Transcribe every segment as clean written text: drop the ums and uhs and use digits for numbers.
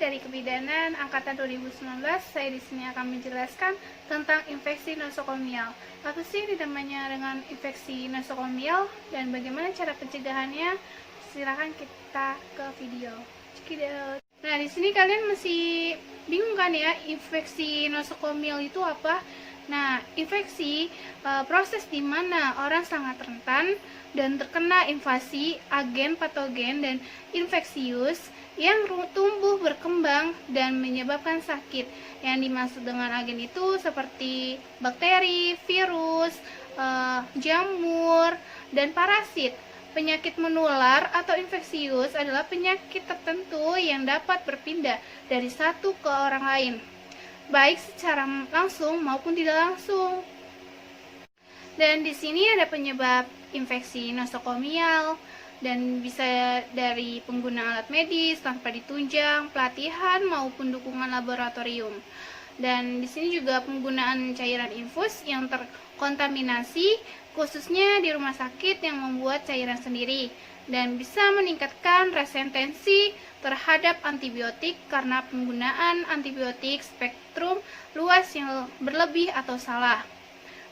dari Kebidanan Angkatan 2019. Saya di sini akan menjelaskan tentang infeksi nosokomial. Apa sih namanya dengan infeksi nosokomial dan bagaimana cara pencegahannya? Silahkan kita ke video. Cekidot. Nah, di sini kalian masih bingung kan ya, infeksi nosokomial itu apa? Nah, infeksi proses di mana orang sangat rentan dan terkena invasi agen patogen dan infeksius yang tumbuh berkembang dan menyebabkan sakit. Yang dimaksud dengan agen itu seperti bakteri, virus, jamur, dan parasit. Penyakit menular atau infeksius adalah penyakit tertentu yang dapat berpindah dari satu ke orang lain, baik secara langsung maupun tidak langsung. Dan di sini ada penyebab infeksi nosokomial dan bisa dari penggunaan alat medis tanpa ditunjang, pelatihan maupun dukungan laboratorium. Dan di sini juga penggunaan cairan infus yang terkontaminasi, khususnya di rumah sakit yang membuat cairan sendiri, dan bisa meningkatkan resistensi terhadap antibiotik karena penggunaan antibiotik spektrum luas yang berlebih atau salah.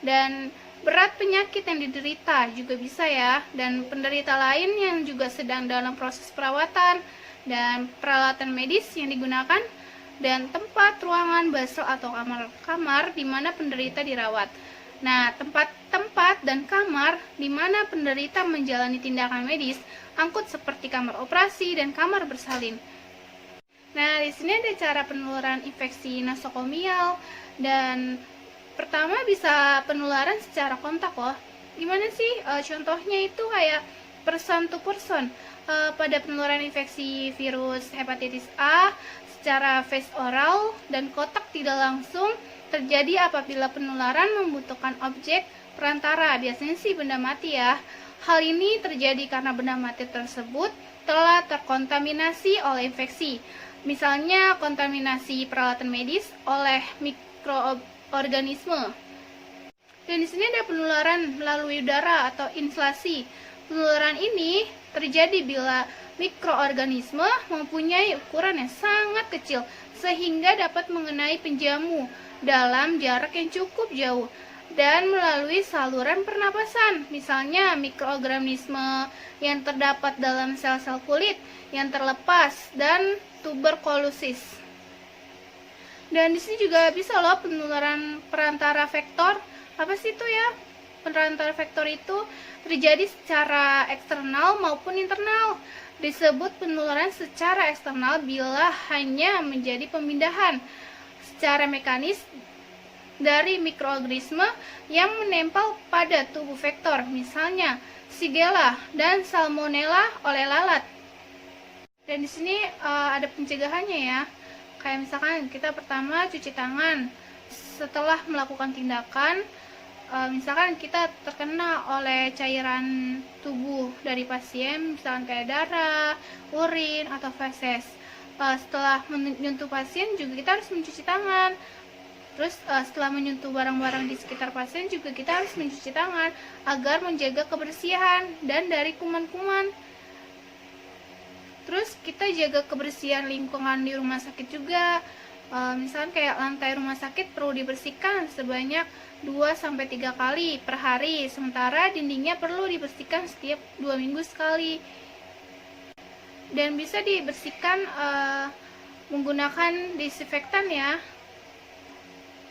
Dan berat penyakit yang diderita juga bisa ya, dan penderita lain yang juga sedang dalam proses perawatan, dan peralatan medis yang digunakan, dan tempat ruangan basel atau kamar di mana penderita dirawat. Nah, tempat-tempat dan kamar di mana penderita menjalani tindakan medis angkut seperti kamar operasi dan kamar bersalin. Nah, di sini ada cara penularan infeksi nosokomial, dan pertama bisa penularan secara kontak loh. Gimana sih? Contohnya itu kayak person to person. Pada penularan infeksi virus hepatitis A secara face oral dan kontak tidak langsung terjadi apabila penularan membutuhkan objek perantara, biasanya sih benda mati ya. Hal ini terjadi karena benda mati tersebut telah terkontaminasi oleh infeksi. Misalnya kontaminasi peralatan medis oleh mikroorganisme. Dan di sini ada penularan melalui udara atau inhalasi. Penularan ini terjadi bila mikroorganisme mempunyai ukuran yang sangat kecil sehingga dapat mengenai penjamu dalam jarak yang cukup jauh dan melalui saluran pernapasan. Misalnya mikroorganisme yang terdapat dalam sel-sel kulit yang terlepas dan tuberkulosis. Dan di sini juga bisa loh penularan perantara vektor. Apa sih itu ya? Perantara vektor itu terjadi secara eksternal maupun internal. Disebut penularan secara eksternal bila hanya menjadi pemindahan secara mekanis dari mikroorganisme yang menempel pada tubuh vektor, misalnya Shigella dan Salmonella oleh lalat. Dan di sini ada pencegahannya ya. Kayak misalkan kita pertama cuci tangan setelah melakukan tindakan. Misalkan kita terkena oleh cairan tubuh dari pasien, misalkan kayak darah, urin, atau feses. Setelah menyentuh pasien juga kita harus mencuci tangan. Terus setelah menyentuh barang-barang di sekitar pasien juga kita harus mencuci tangan agar menjaga kebersihan dan dari kuman-kuman. Terus kita jaga kebersihan lingkungan di rumah sakit juga. Misalkan kayak lantai rumah sakit perlu dibersihkan sebanyak 2-3 kali per hari, sementara dindingnya perlu dibersihkan setiap 2 minggu sekali. Dan bisa dibersihkan menggunakan disinfektan ya.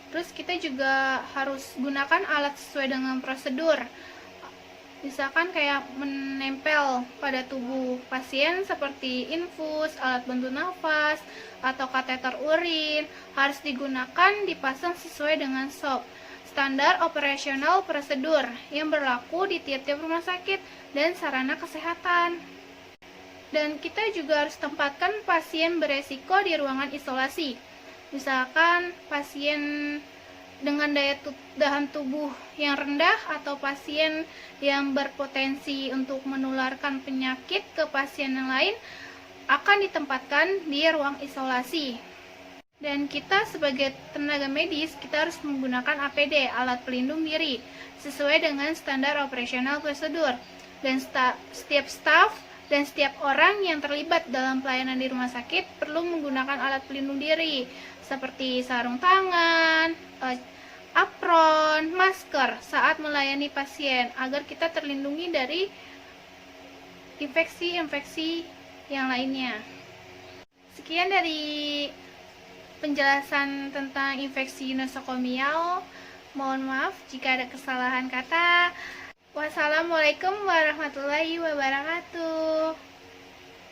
Terus kita juga harus gunakan alat sesuai dengan prosedur. Misalkan kayak menempel pada tubuh pasien seperti infus, alat bantu nafas, atau kateter urin harus digunakan dipasang sesuai dengan SOP, standar operasional prosedur yang berlaku di tiap-tiap rumah sakit dan sarana kesehatan. Dan kita juga harus tempatkan pasien beresiko di ruangan isolasi. Misalkan pasien dengan daya tahan tubuh yang rendah atau pasien yang berpotensi untuk menularkan penyakit ke pasien yang lain akan ditempatkan di ruang isolasi. Dan kita sebagai tenaga medis, kita harus menggunakan APD, alat pelindung diri, sesuai dengan standar operasional prosedur. Dan setiap staf Dan setiap orang yang terlibat dalam pelayanan di rumah sakit perlu menggunakan alat pelindung diri seperti sarung tangan, apron, masker saat melayani pasien agar kita terlindungi dari infeksi-infeksi yang lainnya. Sekian dari penjelasan tentang infeksi nosokomial. Mohon maaf jika ada kesalahan kata. Wassalamualaikum warahmatullahi wabarakatuh.